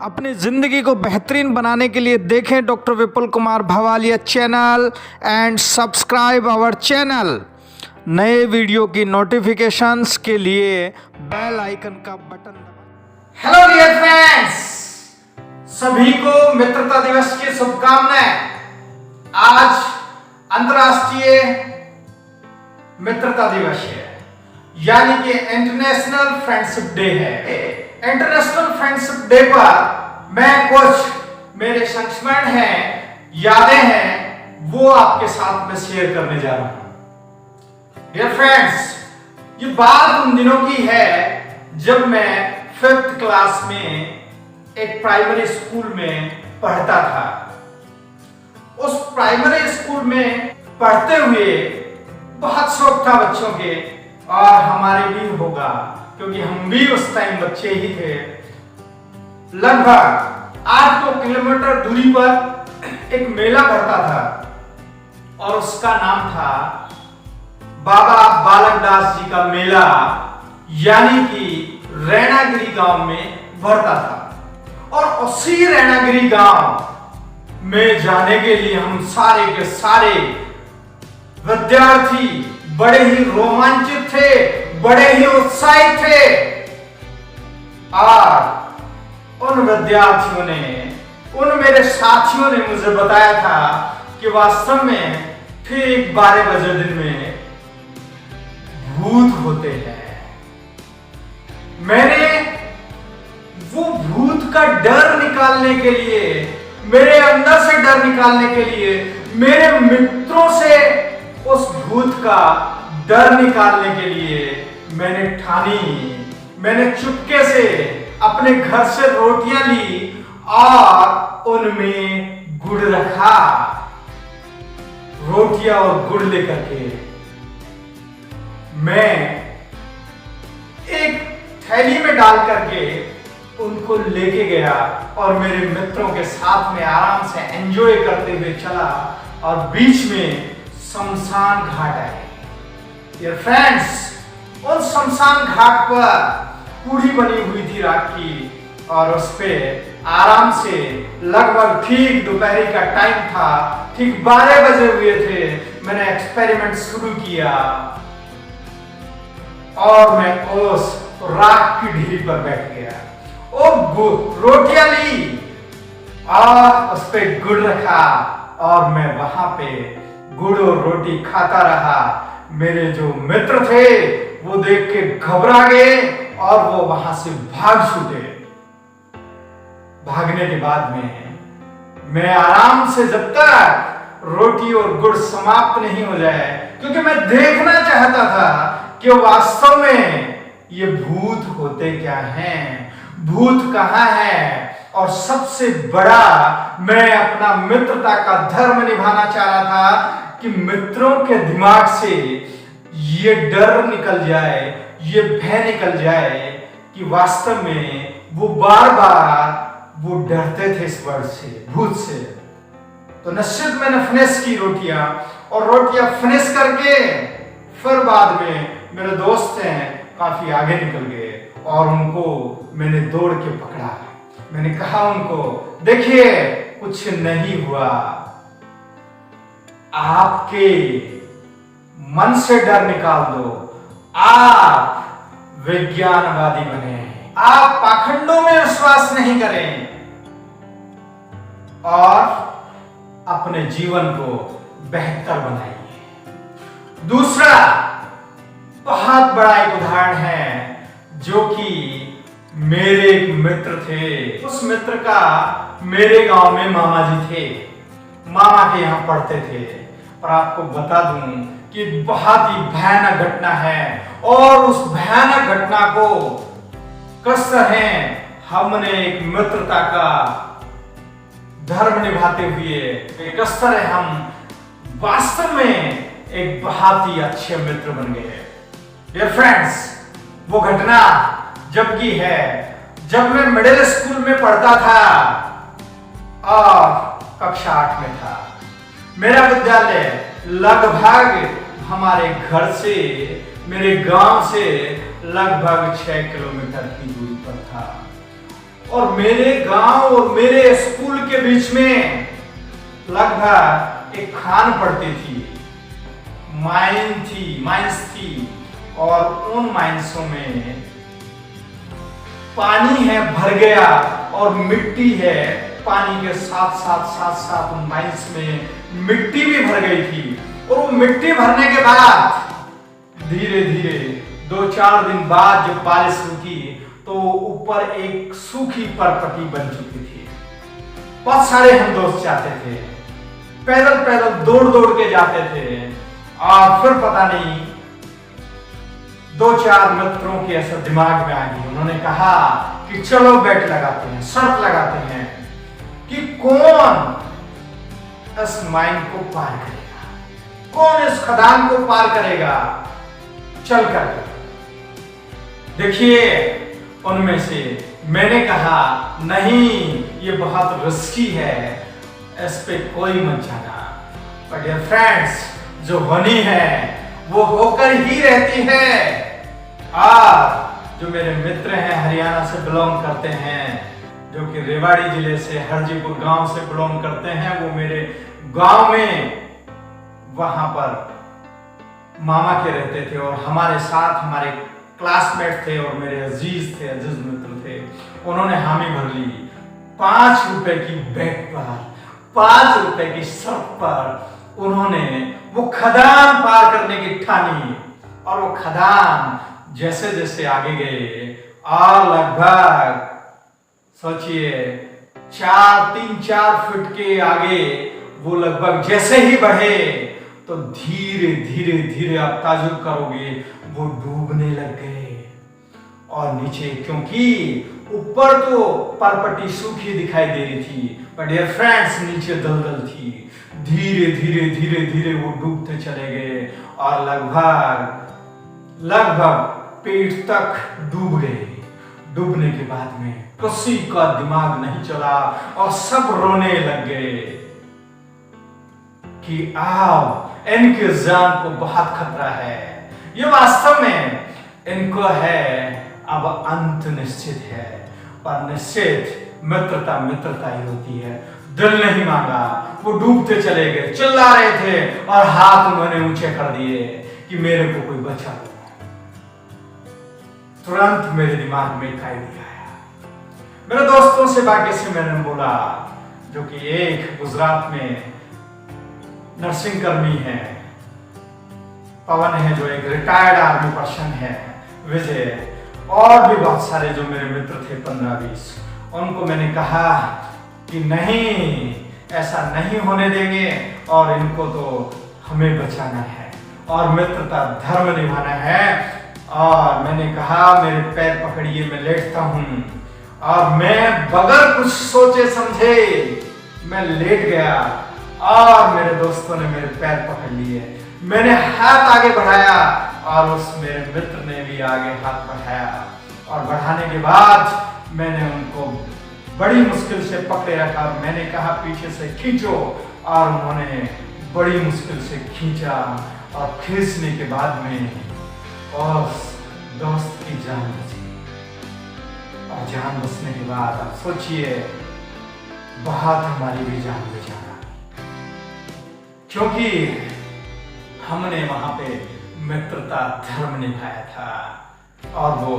अपनी ज़िंदगी को बेहतरीन बनाने के लिए देखें doctor Vipul Kumar Bhawalia channel and subscribe our channel. नए वीडियो की नोटिफिकेशंस के लिए बेल आइकन का बटन दबाएं। हेलो डियर फ्रेंड्स, सभी को मित्रता दिवस की शुभकामनाएं। आज अंतर्राष्ट्रीय मित्रता दिवस है, यानी कि इंटरनेशनल फ्रेंडशिप डे है। इंटरनेशनल फ्रेंडशिप डे पर मैं कुछ मेरे संस्मरण हैं, यादें हैं, वो आपके साथ में शेयर करने जा रहा हूं। डियर फ्रेंड्स, ये बात उन दिनों की है जब मैं 5th क्लास में एक प्राइमरी स्कूल में पढ़ता था। उस प्राइमरी स्कूल में पढ़ते हुए बहुत शौक था बच्चों के, और हमारे भी होगा क्योंकि हम भी उस टाइम बच्चे ही थे। लगभग 8 किलोमीटर दूरी पर एक मेला भरता था और उसका नाम था बाबा बालक दास जी का मेला, यानी कि रैनागिरी गांव में भरता था। और उसी रैनागिरी गांव में जाने के लिए हम सारे के सारे विद्यार्थी बड़े ही रोमांचित थे, बड़े ही उत्साहित थे। और उन विद्यार्थियों ने, उन मेरे साथियों ने मुझे बताया था कि वास्तव में ठीक 12 बजे दिन में भूत होते हैं। मैंने वो भूत का डर निकालने के लिए, मेरे अंदर से डर निकालने के लिए, मेरे मित्रों से उस भूत का डर निकालने के लिए मैंने चुपके से अपने घर से रोटियां ली और उनमें गुड़ रखा। रोटियां और गुड़ लेकर के मैं एक थैली में डाल करके उनको लेके गया और मेरे मित्रों के साथ में आराम से एंजॉय करते हुए चला और बीच में शमशान घाट आए। डियर फ्रेंड्स, उस शमशान घाट पर पूड़ी बनी हुई थी रात की, और उस पे आराम से लगभग ठीक दोपहर का टाइम था, ठीक 12 बजे हुए थे। मैंने एक्सपेरिमेंट शुरू किया और मैं उस राख की ढीली पर बैठ गया। ओ रोटियां ली और उस पे गुड़ रखा और मैं वहां पे गुड़ और रोटी खाता रहा। मेरे जो मित्र थे वो देख के घबरा गए और वो वहां से भाग छूटे। भागने के बाद में मैं आराम से, जब तक रोटी और गुड़ समाप्त नहीं हो जाए, क्योंकि मैं देखना चाहता था कि वास्तव में ये भूत होते क्या हैं, भूत कहां है। और सबसे बड़ा, मैं अपना मित्रता का धर्म निभाना चाह रहा था कि मित्रों के दिमाग से ये डर निकल जाए, ये भय निकल जाए कि वास्तव में वो बार बार वो डरते थे इस वर्ड से, भूत से। तो निश्चित मैंने फिनिश की रोटियां, और रोटियां फिनिश करके फिर बाद में मेरे दोस्त हैं काफी आगे निकल गए और उनको मैंने दौड़ के पकड़ा। मैंने कहा उनको, देखिए कुछ नहीं हुआ, आपके मन से डर निकाल दो, आप विज्ञानवादी बने, आप पाखंडों में विश्वास नहीं करें और अपने जीवन को बेहतर बनाइए। दूसरा बहुत बड़ा एक उदाहरण है जो कि मेरे एक मित्र थे। उस मित्र का मेरे गांव में मामा जी थे, मामा के यहां पढ़ते थे। पर आपको बता दूं कि बहुत ही भयानक घटना है, और उस भयानक घटना को किस तरह हमने एक मित्रता का धर्म निभाते हुए, किस तरह हम वास्तव में एक बहुत ही अच्छे मित्र बन गए। डियर फ्रेंड्स, वो घटना जब की है जब मैं मिडिल स्कूल में पढ़ता था और कक्षा 8 में था। मेरा विद्यालय लगभग हमारे घर से, मेरे गांव से लगभग 6 किलोमीटर की दूरी पर था। और मेरे गांव और मेरे स्कूल के बीच में लगभग एक खान पड़ती थी, माइंस थी और उन माइंसों में पानी है भर गया और मिट्टी है, पानी के साथ उन माइंस में मिट्टी भी भर गई थी। और वो मिट्टी भरने के बाद धीरे धीरे 2-4 दिन बाद जब बारिश रुकी तो ऊपर एक सूखी परपटी बन चुकी थी। बहुत सारे हम दोस्त जाते थे, पैदल दौड़ के जाते थे और फिर पता नहीं 2-4 मित्रों के ऐसा दिमाग में आ गई, उन्होंने कहा कि चलो बेट लगाते हैं, शर्त लगाते हैं कि कौन इस माइन को पार करेगा, कौन इस खदान को पार करेगा चल कर। देखिए उनमें से मैंने कहा नहीं, ये बहुत रिस्की है, इस पे कोई मत जाना। बट डियर फ्रेंड्स, जो होनी है वो होकर ही रहती है। और जो मेरे मित्र हैं हरियाणा से बिलोंग करते हैं, जो कि रेवाड़ी जिले से हरजीपुर गांव से बिलोंग करते हैं, वो मेरे गांव में वहां पर मामा के रहते थे और हमारे साथ हमारे क्लासमेट थे और मेरे अजीज मित्र थे। उन्होंने हामी भर ली 5 रुपए की बेट पर, 5 रुपए की शर्त पर उन्होंने वो खदान पार करने की ठानी। और वो खदान जैसे जैसे आगे गए और लगभग सोचिए 3-4 फीट के आगे वो लगभग जैसे ही बढ़े तो धीरे धीरे आप ताजुब करोगे वो डूबने लग गए। और नीचे, क्योंकि ऊपर तो परपटी सूखी दिखाई दे रही थी, बट डियर फ्रेंड्स नीचे दलदल थी। धीरे धीरे वो डूबते चले गए और लगभग पेट तक डूब गए। डूबने के बाद में किसी का दिमाग नहीं चला और सब रोने लग गए कि आओ, इनके जान को बहुत खतरा है, ये वास्तव में इनको है, अब अंत निश्चित है। और निश्चित मित्रता ही होती है। दिल नहीं मांगा, वो डूबते चले गए, चिल्ला रहे थे और हाथ उन्होंने ऊंचे कर दिए कि मेरे को कोई बचा दो। तुरंत मेरे दिमाग में एक आइडिया आया। मेरे दोस्तों से बाकी से मैंने बोला, जो कि एक गुजरात में नर्सिंग कर्मी है, पवन है जो एक रिटायर्ड आर्मी पर्सन है, विजय, और भी बहुत सारे जो मेरे मित्र थे 15-20, उनको मैंने कहा कि नहीं, ऐसा नहीं होने देंगे और इनको तो हमें बचाना है और मित्रता धर्म निभाना है। और मैंने कहा मेरे पैर पकड़िए, मैं लेटता हूं। और मैं बगैर कुछ सोचे समझे मैं लेट गया और मेरे दोस्तों ने मेरे पैर पकड़ लिए। मैंने हाथ आगे बढ़ाया और उस मेरे मित्र ने भी आगे हाथ बढ़ाया और बढ़ाने के बाद मैंने उनको बड़ी मुश्किल से पकड़े रखा। मैंने कहा पीछे से खींचो और उन्होंने बड़ी मुश्किल से खींचा और खींचने के बाद में और दोस्त की जान बची। और जान बचने के बाद आप सोचिए बहुत हमारी भी जान बचाना, क्योंकि हमने वहां पे मित्रता धर्म निभाया था। और वो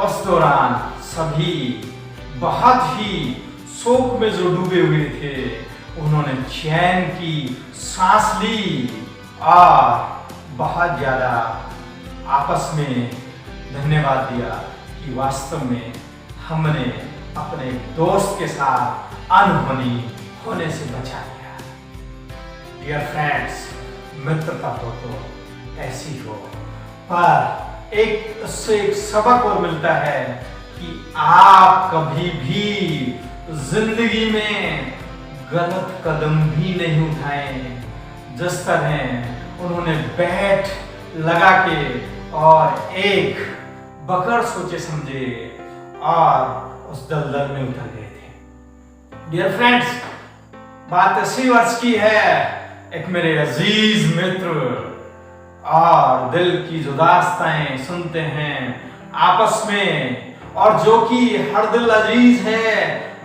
उस दौरान सभी बहुत ही शोक में जो डूबे हुए थे, उन्होंने चैन की सांस ली और बहुत ज्यादा आपस में धन्यवाद दिया कि वास्तव में हमने अपने दोस्त के साथ अनहोनी होने से बचा लिया। डियर फ्रेंड्स, मित्रता हो तो ऐसी हो, पर इससे एक सबक और मिलता है कि आप कभी भी जिंदगी में गलत कदम भी नहीं उठाएं। जिस तरह उन्होंने बैट लगा के और एक बगैर सोचे समझे और उस दलदल में उतर गए थे। डियर फ्रेंड्स, बात 80 वर्ष की है। एक मेरे अजीज मित्र और दिल की जो दास्ताएं सुनते हैं आपस में, और जो कि हर दिल अजीज है,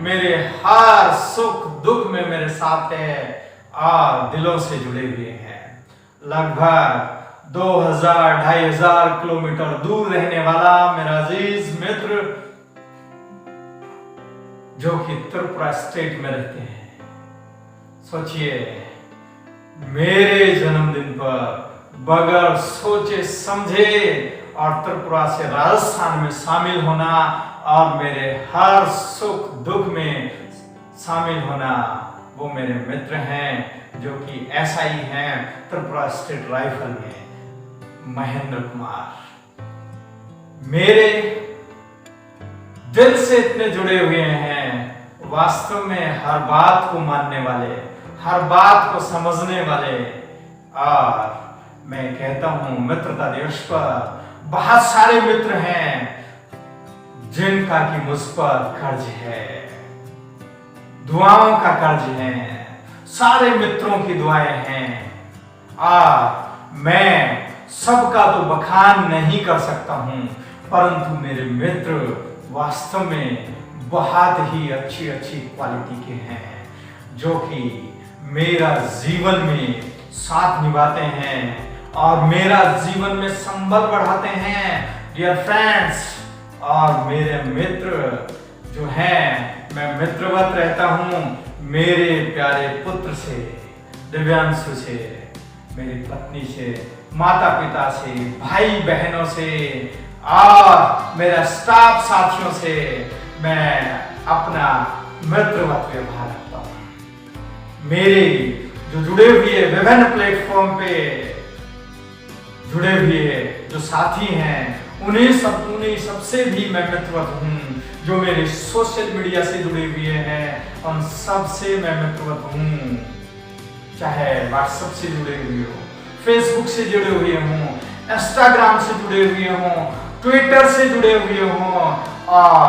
मेरे हर सुख दुख में मेरे साथ है और दिलों से जुड़े हुए हैं। लगभग 2000-2500 किलोमीटर दूर रहने वाला मेरा अजीज मित्र जो कि त्रिपुरा स्टेट में रहते हैं। सोचिए, मेरे जन्मदिन पर बगैर सोचे समझे और त्रिपुरा से राजस्थान में शामिल होना और मेरे हर सुख दुख में शामिल होना, वो मेरे मित्र हैं जो कि SI हैं त्रिपुरा स्टेट राइफल में, महेंद्र कुमार। मेरे दिल से इतने जुड़े हुए हैं, वास्तव में हर बात को मानने वाले, हर बात को समझने वाले। और मैं कहता हूं, मित्रता दिवस पर बहुत सारे मित्र हैं जिनका कि मुझ पर कर्ज है, दुआओं का कर्ज है, सारे मित्रों की दुआएं हैं। और मैं सबका तो बखान नहीं कर सकता हूं, परंतु मेरे मित्र वास्तव में बहुत ही अच्छी अच्छी क्वालिटी के हैं जो कि मेरा जीवन में साथ निभाते हैं और मेरा जीवन में संबल बढ़ाते हैं। डियर फ्रेंड्स, और मेरे मित्र जो हैं, मैं मित्रवत रहता हूं मेरे प्यारे पुत्र से, दिव्यांशु से, मेरी पत्नी से, माता पिता से, भाई बहनों से और मेरा स्टाफ साथियों से मैं अपना मित्रवत व्यवहार रखता हूं। मेरे जो जुड़े हुए विभिन्न प्लेटफॉर्म पे जुड़े हुए जो साथी हैं, उन्हीं सबसे भी मैं मित्रवत हूं। जो मेरे सोशल मीडिया से जुड़े हुए हैं, उन सबसे मैं मित्रवत हूं। चाहे व्हाट्सएप से जुड़े हुए हो, फेसबुक से जुड़े हुए हों, इंस्टाग्राम से जुड़े हुए हों, ट्विटर से जुड़े हुए हों और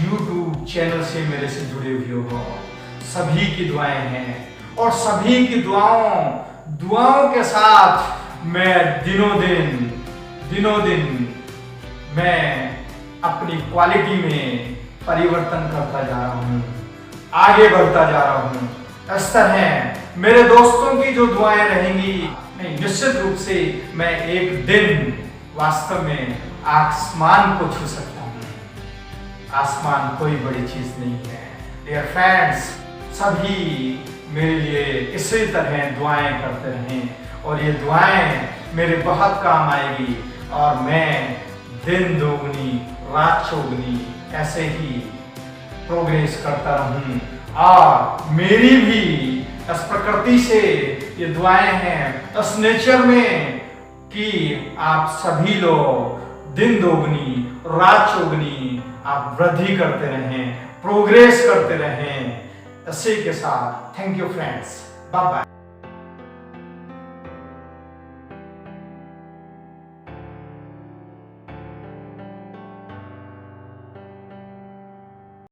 यूट्यूब चैनल से मेरे से जुड़े हुए हों, सभी की दुआएं हैं। और सभी की दुआओं के साथ मैं दिनों दिन मैं अपनी क्वालिटी में परिवर्तन करता जा रहा हूं, आगे बढ़ता जा रहा हूं। इस तरह मेरे दोस्तों की जो दुआएं रहेंगी, नहीं, निश्चित रूप से मैं एक दिन वास्तव में आसमान को छू सकता हूं। आसमान कोई बड़ी चीज नहीं है। डियर फ्रेंड्स, सभी मेरे लिए इसी तरह दुआएं करते रहें और ये दुआएं मेरे बहुत काम आएगी और मैं दिन दोगुनी रात चौगुनी ऐसे ही प्रोग्रेस करता रहूं। और मेरी भी इस प्रकृति से ये दुआएं हैं, इस नेचर में, कि आप सभी लोग दिन दोगुनी रात चौगुनी आप वृद्धि करते रहें, प्रोग्रेस करते रहें। इसी के साथ thank you friends, bye bye.